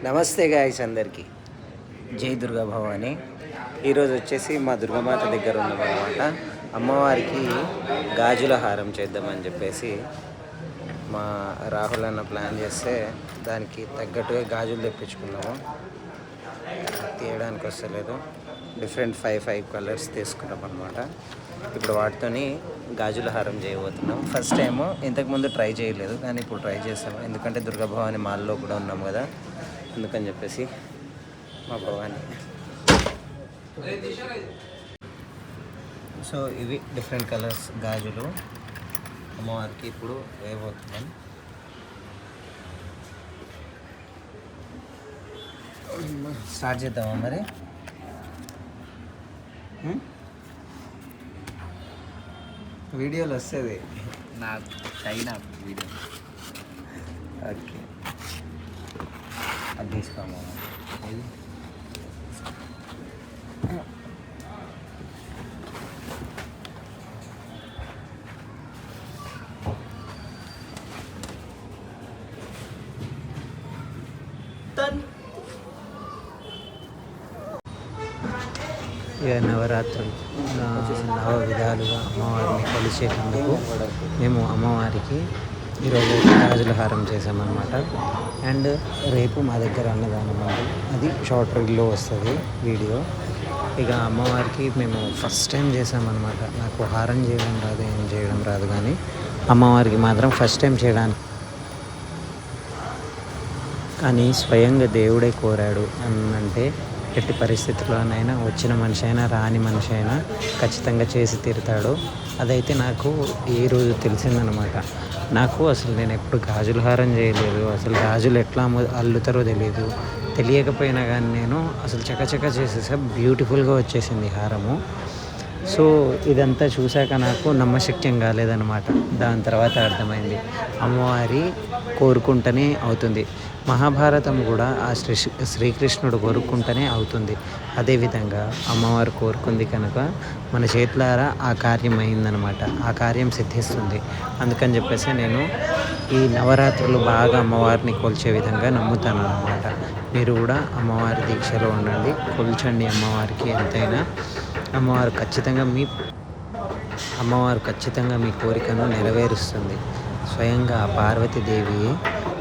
నమస్తే గాయస్ అందరికీ జై దుర్గా భవాని. ఈరోజు వచ్చేసి మా దుర్గామాత దగ్గర ఉన్నామన్నమాట. అమ్మవారికి గాజుల హారం చేద్దామని చెప్పేసి మా రాహుల్ అన్న ప్లాన్ చేస్తే దానికి తగ్గట్టుగా గాజులు తెప్పించుకున్నాము. తీయడానికి వస్తలేదు. డిఫరెంట్ ఫైవ్ కలర్స్ తీసుకున్నాం అనమాట. ఇప్పుడు వాటితోని గాజుల హారం చేయబోతున్నాం. ఫస్ట్ టైము ఇంతకుముందు ట్రై చేయలేదు, కానీ ఇప్పుడు ట్రై చేస్తాము. ఎందుకంటే దుర్గా భవాని మాల్లో కూడా ఉన్నాం కదా, అందుకని చెప్పేసి మా భవాని. సో ఇవి డిఫరెంట్ కలర్స్ గాజులు అమ్మవారికి ఇప్పుడు వేయబోతున్నాం. స్టార్ట్ చేద్దామా మరి? వీడియోలు వస్తుంది నాకు చైనా వీడియో. ఓకే, అది తీసుకోమా. ఇది ఇక నవరాత్రులు నవ విధాలుగా అమ్మవారిని కొలిచేటందుకు మేము అమ్మవారికి ఈరోజు గాజుల హారం చేసామన్నమాట. అండ్ రేపు మా దగ్గర అన్నదానం ఉంది, అది షార్ట్ రీల్లో వస్తుంది వీడియో. ఇక అమ్మవారికి మేము ఫస్ట్ టైం చేసామన్నమాట. నాకు హారం చేయడం రాదు, ఏం చేయడం రాదు, కానీ అమ్మవారికి మాత్రం ఫస్ట్ టైం చేయడానికి కానీ స్వయంగా దేవుడే కోరాడు అంటే ఎట్టి పరిస్థితుల్లోనైనా వచ్చిన మనిషి అయినా రాని మనిషి అయినా ఖచ్చితంగా చేసి తీరుతాడు. అదైతే నాకు ఈ రోజు తెలిసిందనమాట. నాకు అసలు నేను ఎప్పుడు గాజుల హారం చేయలేదు, అసలు గాజులు ఎట్లా అల్లుతారో తెలియదు. తెలియకపోయినా కానీ నేను అసలు చకచక చేసేసా, బ్యూటిఫుల్గా వచ్చేసింది హారము. సో ఇదంతా చూశాక నాకు నమ్మశక్యం కాలేదన్నమాట. దాని తర్వాత అర్థమైంది అమ్మవారి కోరుకుంటేనే అవుతుంది. మహాభారతం కూడా ఆ శ్రీకృష్ణుడు కోరుకుంటేనే అవుతుంది. అదేవిధంగా అమ్మవారు కోరుకుంది కనుక మన చేతులారా ఆ కార్యం అయిందనమాట, ఆ కార్యం సిద్ధిస్తుంది. అందుకని చెప్పేసి నేను ఈ నవరాత్రులు బాగా అమ్మవారిని కొలిచే విధంగా నమ్ముతాను అన్నమాట. మీరు కూడా అమ్మవారి దీక్షలో ఉండండి, కొల్చండి అమ్మవారికి ఎంతైనా. అమ్మవారు ఖచ్చితంగా మీ కోరికను నెరవేరుస్తుంది. స్వయంగా పార్వతీదేవి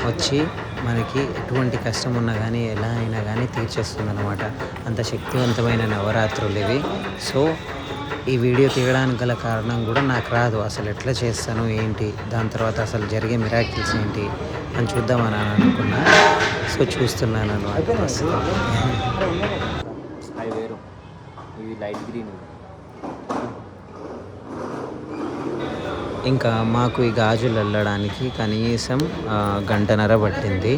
వచ్చి మనకి ఎటువంటి కష్టం ఉన్నా కానీ ఎలా అయినా కానీ తీర్చేస్తుంది అనమాట. అంత శక్తివంతమైన నవరాత్రులు ఇవి. సో ఈ వీడియో తీయడానికి గల కారణం కూడా నాకు రాదు, అసలు ఎట్లా చేస్తాను ఏంటి, దాని తర్వాత అసలు జరిగే మిరాకిల్స్ ఏంటి అని చూద్దామని అనుకున్నా. సో చూస్తున్నాను అనమాట. వేరు ఇవి లైట్ గ్రీన్. ఇంకా మాకు ఈ గాజులు వెళ్ళడానికి కనీసం గంటన్నర పట్టింది.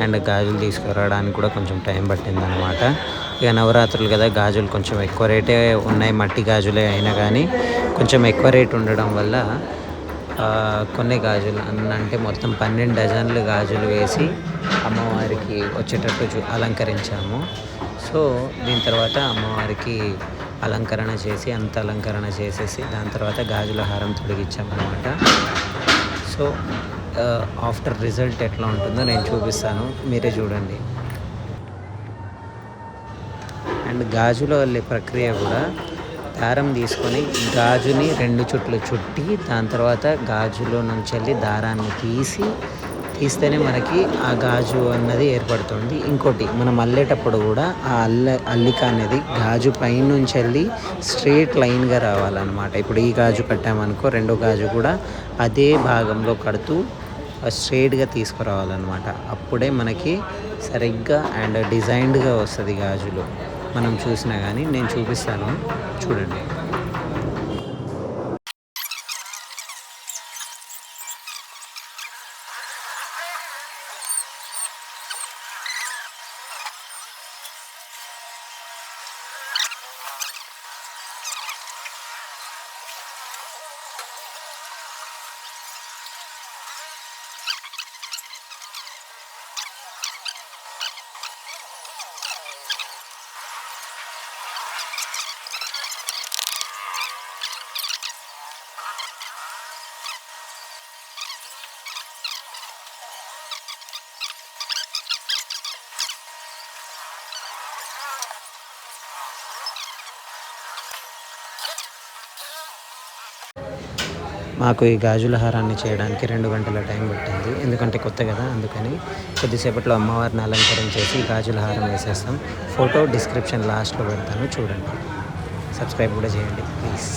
అండ్ గాజులు తీసుకురావడానికి కూడా కొంచెం టైం పట్టింది అనమాట. ఇక నవరాత్రులు కదా, గాజులు కొంచెం ఎక్కువ రేటే ఉన్నాయి. మట్టి గాజులే అయినా కానీ కొంచెం ఎక్కువ రేట్ ఉండడం వల్ల కొన్ని గాజులు అంటే మొత్తం 12 డజన్లు గాజులు వేసి అమ్మవారికి వచ్చేటట్టు అలంకరించాము. సో దీని తర్వాత అమ్మవారికి అలంకరణ చేసి అంత అలంకరణ చేసేసి దాని తర్వాత గాజుల హారం తొడిగించామన్నమాట. సో ఆఫ్టర్ రిజల్ట్ ఎట్లా ఉంటుందో నేను చూపిస్తాను, మీరే చూడండి. అండ్ గాజుల వల్లే ప్రక్రియ కూడా దారం తీసుకొని గాజుని 2 చుట్లు చుట్టి దాని తర్వాత గాజులో నుంచి వెళ్ళి దారాన్ని తీస్తేనే మనకి ఆ గాజు అన్నది ఏర్పడుతుంది. ఇంకోటి మనం అల్లేటప్పుడు కూడా ఆ అల్లిక అనేది గాజు పైనుంచి వెళ్ళి స్ట్రేట్ లైన్గా రావాలన్నమాట. ఇప్పుడు ఈ గాజు కట్టామనుకో, రెండో గాజు కూడా అదే భాగంలో కడుతూ స్ట్రేట్గా తీసుకురావాలన్నమాట. అప్పుడే మనకి సరిగ్గా అండ్ డిజైన్డ్గా వస్తుంది గాజులు. మనం చూసినా కానీ నేను చూపిస్తాను, చూడండి. మాకు ఈ గాజుల హారాన్ని చేయడానికి 2 గంటల టైం పట్టింది. ఎందుకంటే కొత్త కదా, అందుకని కొద్దిసేపట్లో అమ్మవారిని అలంకరించేసి గాజుల హారం వేసేస్తాం. ఫోటో డిస్క్రిప్షన్ లాస్ట్లో పెడతాను, చూడండి. సబ్స్క్రైబ్ కూడా చేయండి ప్లీజ్.